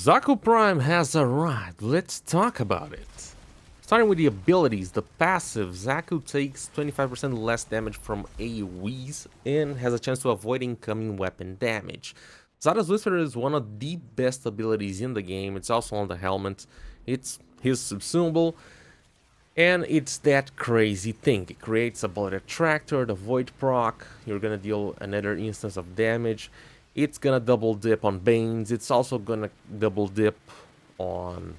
Xaku Prime has arrived. Let's talk about it. Starting with the abilities, the passive, Xaku takes 25% less damage from AoEs and has a chance to avoid incoming weapon damage. Zada's Whisper is one of the best abilities in the game. It's also on the helmet. It's his subsumable, and it's that crazy thing. It creates a bullet attractor, the void proc. You're gonna deal another instance of damage. It's gonna double dip on Banes. It's also gonna double dip on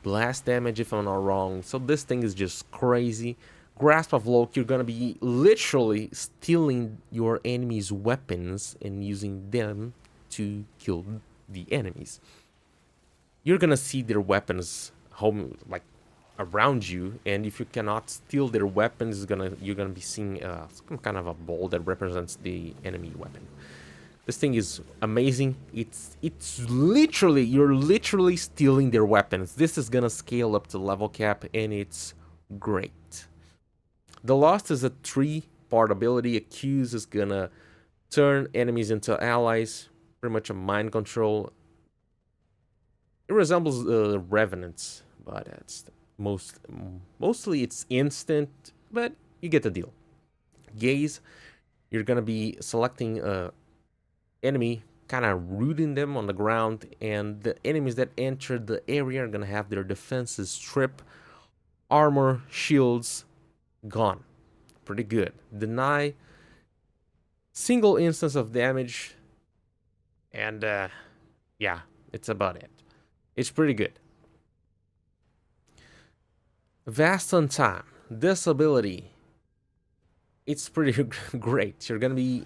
blast damage if I'm not wrong. So this thing is just crazy. Grasp of Loke, you're gonna be literally stealing your enemy's weapons and using them to kill the enemies. You're gonna see their weapons home, like around you, and if you cannot steal their weapons, you're gonna be seeing some kind of a ball that represents the enemy weapon. This thing is amazing. It's literally, you're literally stealing their weapons. This is gonna scale up to level cap, and it's great. The Lost is a 3-part ability. Accuse is gonna turn enemies into allies. Pretty much a mind control. It resembles Revenants, but it's mostly it's instant, but you get the deal. Gaze, you're gonna be selecting a enemy, kind of rooting them on the ground, and the enemies that enter the area are gonna have their defenses stripped, armor, shields gone. Pretty good. Deny, single instance of damage, and yeah, it's about it. It's pretty good. Vast on time. This ability, it's pretty great. You're gonna be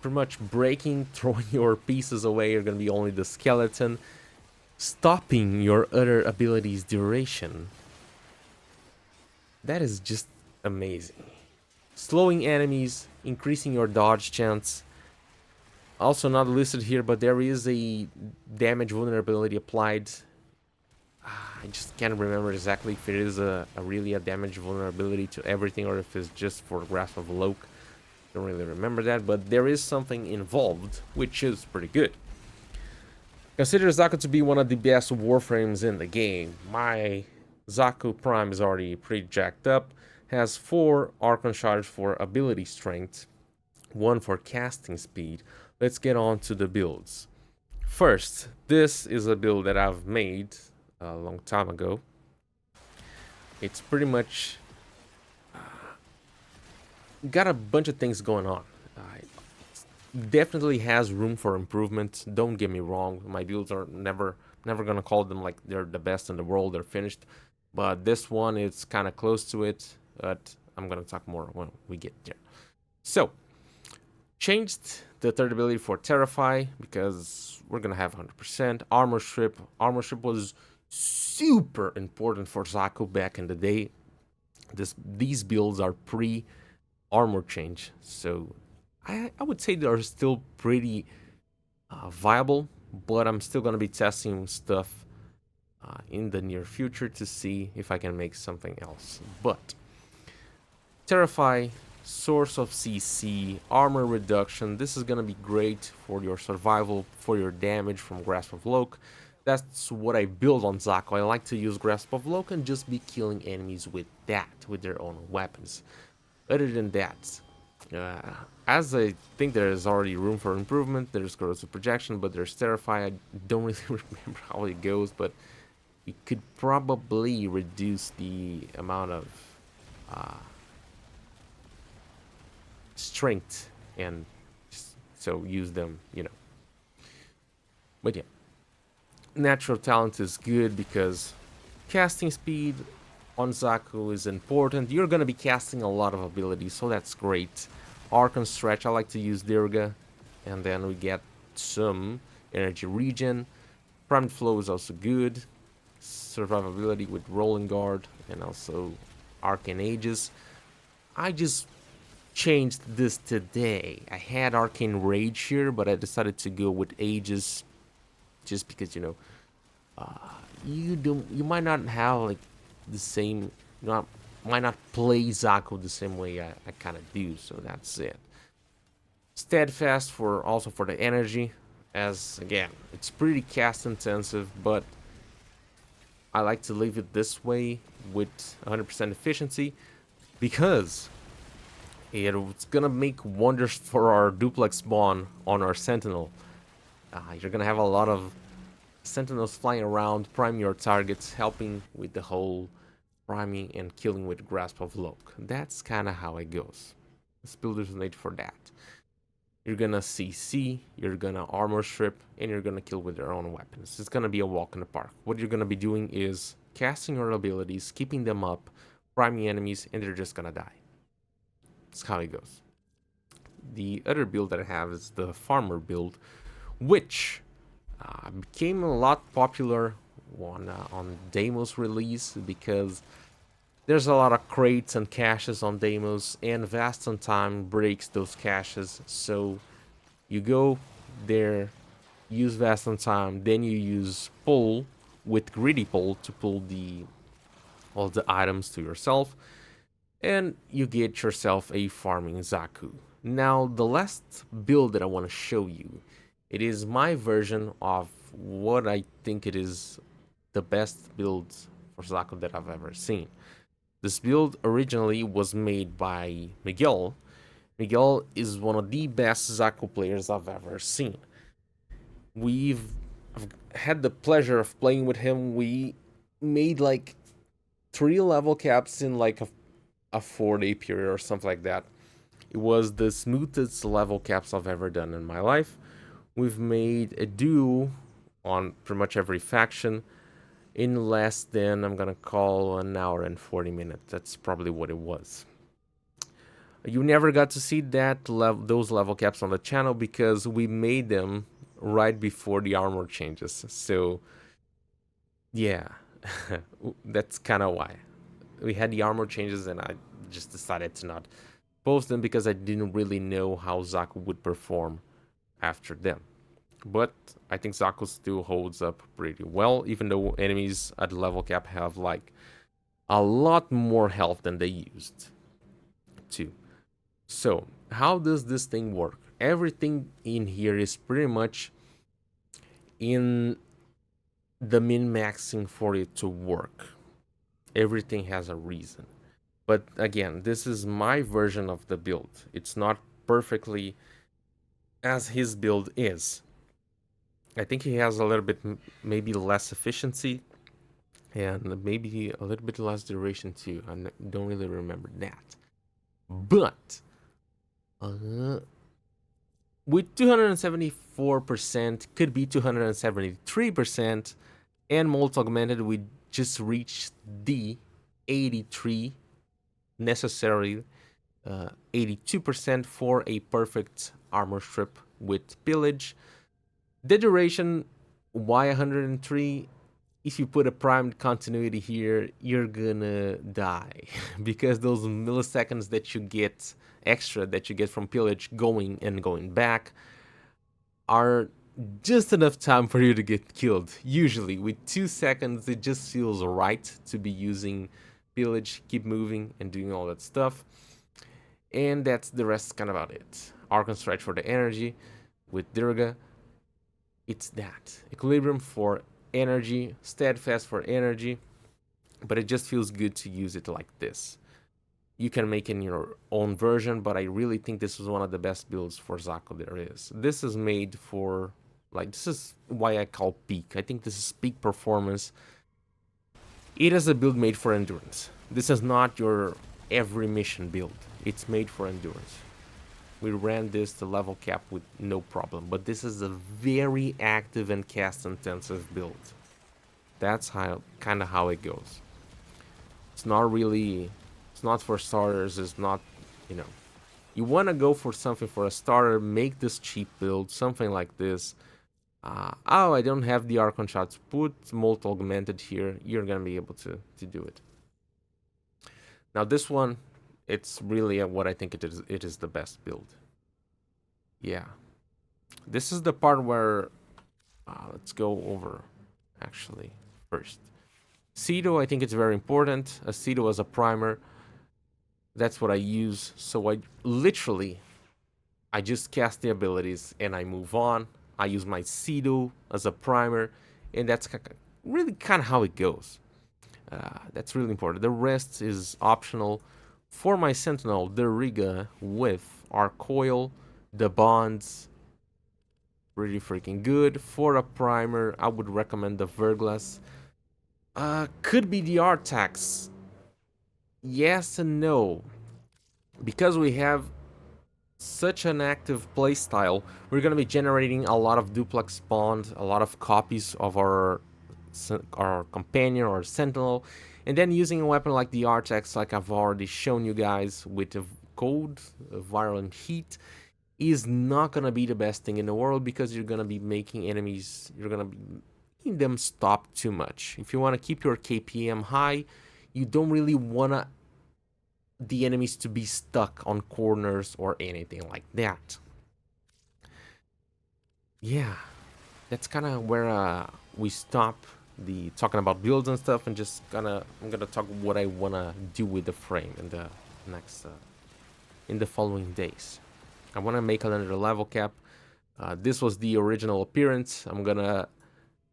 pretty much breaking, throwing your pieces away. You're gonna be only the skeleton, stopping your other abilities' duration. That is just amazing. Slowing enemies, increasing your dodge chance. Also not listed here, but there is a damage vulnerability applied. I just can't remember exactly if it is really a damage vulnerability to everything or if it's just for Grasp of Loke. Don't really remember that, but there is something involved, which is pretty good. Consider Xaku to be one of the best Warframes in the game. My Xaku Prime is already pretty jacked up. Has 4 Archon Shards for ability strength, 1 for casting speed. Let's get on to the builds. First, this is a build that I've made a long time ago. It's pretty much got a bunch of things going on. Definitely has room for improvement. Don't get me wrong. My builds are never gonna call them like they're the best in the world. They're finished, but this one is kind of close to it. But I'm gonna talk more when we get there. So, changed the third ability for Terrify because we're gonna have 100% armor strip. Armor strip was super important for Xaku back in the day. These builds are pre-armor change, so I would say they're still pretty viable, but I'm still gonna be testing stuff in the near future to see if I can make something else. But Terrify, source of CC, armor reduction. This is gonna be great for your survival, for your damage from Grasp of Loke. That's what I build on Xaku. I like to use Grasp of Loke and just be killing enemies with that, with their own weapons. Other than that, as I think there is already room for improvement, there's corrosive projection, but there's Terrify. I don't really remember how it goes, but we could probably reduce the amount of strength and so use them, But yeah, natural talent is good because casting speed on Xaku is important. You're gonna be casting a lot of abilities, so that's great. Archon stretch, I like to use Dirga, and then we get some energy regen. Primed flow is also good. Survivability with rolling guard and also arcane ages. I just changed this today. I had arcane rage here, but I decided to go with ages just because you might not have like the same, might not play Xaku the same way I kind of do, so that's it. Steadfast also for the energy. as again, it's pretty cast intensive, but I like to leave it this way with 100% efficiency because it's gonna make wonders for our duplex spawn on our sentinel. You're gonna have a lot of sentinels flying around, prime your targets, helping with the whole priming and killing with Grasp of Loke. That's kind of how it goes. This build is made for that. You're gonna CC, you're gonna armor strip, and you're gonna kill with your own weapons. It's gonna be a walk in the park. What you're gonna be doing is casting your abilities, keeping them up, priming enemies, and they're just gonna die. That's how it goes. The other build that I have is the farmer build, which became a lot popular on Deimos release because there's a lot of crates and caches on Deimos, and Vast on Time breaks those caches. So you go there, use Vast on Time, then you use pull with Greedy Pull to pull all the items to yourself, and you get yourself a farming Xaku. Now, the last build that I want to show you, it is my version of what I think it is the best build for Xaku that I've ever seen. This build originally was made by Miguel. Miguel is one of the best Xaku players I've ever seen. I've had the pleasure of playing with him. We made like 3 level caps in like a 4-day period or something like that. It was the smoothest level caps I've ever done in my life. We've made a duo on pretty much every faction in less than, I'm gonna call, an hour and 40 minutes. That's probably what it was. You never got to see those level caps on the channel because we made them right before the armor changes. So yeah, that's kind of why. We had the armor changes and I just decided to not post them because I didn't really know how Xaku would perform after them. But I think Xaku still holds up pretty well, even though enemies at level cap have like a lot more health than they used to. So, how does this thing work? Everything in here is pretty much in the min-maxing for it to work. Everything has a reason. But again, this is my version of the build. It's not perfectly as his build is. I think he has a little bit, maybe less efficiency and maybe a little bit less duration too. I don't really remember that. But with 274%, could be 273%, and Molt Augmented, we just reached the 83 necessary 82% for a perfect armor strip with pillage. The duration, why 103? If you put a primed continuity here, you're gonna die because those milliseconds that you get extra that you get from pillage going and going back are just enough time for you to get killed. Usually with 2 seconds, it just feels right to be using pillage, keep moving and doing all that stuff. And that's the rest kind of about it. Arc and Stretch for the energy with Durga. It's that. Equilibrium for energy, Steadfast for energy, but it just feels good to use it like this. You can make in your own version, but I really think this is one of the best builds for Xaku there is. This is made for, like, this is why I call peak. I think this is peak performance. It is a build made for endurance. This is not your every mission build. It's made for endurance. We ran this to level cap with no problem, but this is a very active and cast intensive build. That's kind of how it goes. It's not really, it's not for starters. It's not, you want to go for something for a starter, make this cheap build, something like this. Oh, I don't have the Archon shots. Put Molt Augmented here. You're gonna be able to do it. Now this one, it's really what I think it is. It is the best build. Yeah. This is the part where let's go over actually first. Cedo, I think it's very important. A Cedo as a primer. That's what I use. So I just cast the abilities and I move on. I use my Cedo as a primer, and that's really kind of how it goes. That's really important. The rest is optional. For my Sentinel, the Riga with our coil, the bonds, really freaking good. For a primer, I would recommend the Verglas. Could be the Arthuss. Yes and no. Because we have such an active playstyle, we're going to be generating a lot of duplex bonds, a lot of copies of our companion or sentinel, and then using a weapon like the Arthuss, like I've already shown you guys, with a cold, violent heat, is not going to be the best thing in the world, because you're going to be making enemies, you're going to be making them stop too much. If you want to keep your KPM high, you don't really want the enemies to be stuck on corners or anything like that. Yeah, that's kind of where we stop the talking about builds and stuff, and just I'm gonna talk what I wanna do with the frame in the next in the following days. I wanna make another level cap. This was the original appearance. I'm gonna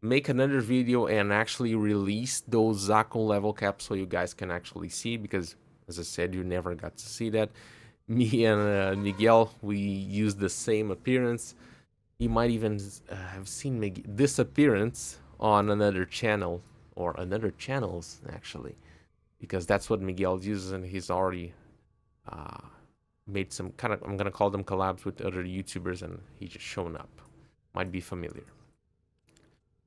make another video and actually release those Xaku level caps so you guys can actually see, because as I said, you never got to see that. Me and Miguel, we used the same appearance. You might even have seen this appearance on another channel, or another channels actually, because that's what Miguel uses, and he's already made some kind of, I'm gonna call them collabs with other YouTubers, and he's just shown up. Might be familiar.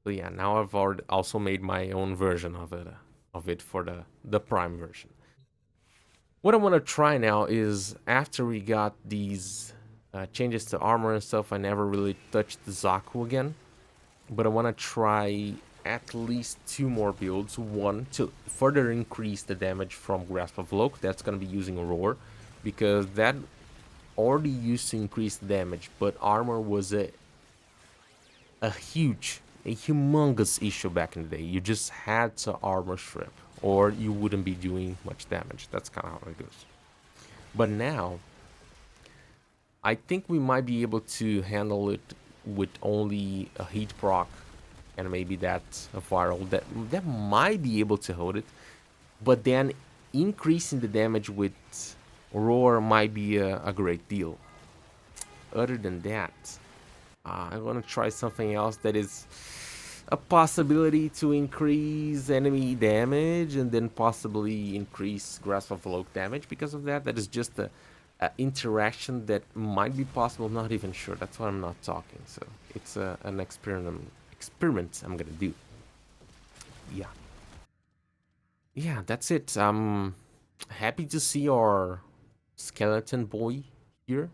So yeah, now I've already also made my own version of it for the Prime version. What I want to try now is, after we got these changes to armor and stuff, I never really touched the Xaku again. But I want to try at least 2 more builds. One, to further increase the damage from Grasp of Loke. That's going to be using Roar, because that already used to increase the damage, but armor was a humongous issue back in the day. You just had to armor strip, or you wouldn't be doing much damage. That's kind of how it goes. But now, I think we might be able to handle it with only a heat proc, and maybe that's a viral. That might be able to hold it. But then increasing the damage with Roar might be a great deal. Other than that, I want to try something else that is a possibility to increase enemy damage, and then possibly increase Grasp of Loke damage because of that. That is just a interaction that might be possible. Not even sure. That's why I'm not talking. So it's an experiment I'm gonna do. Yeah, that's it. I'm happy to see our skeleton boy here.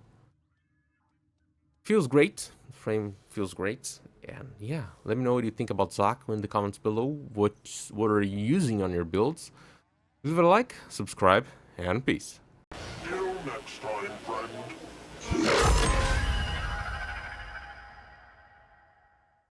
Feels great. Frame feels great. And yeah, let me know what you think about Xaku in the comments below. What are you using on your builds? Leave a like, subscribe, and peace. Till next time.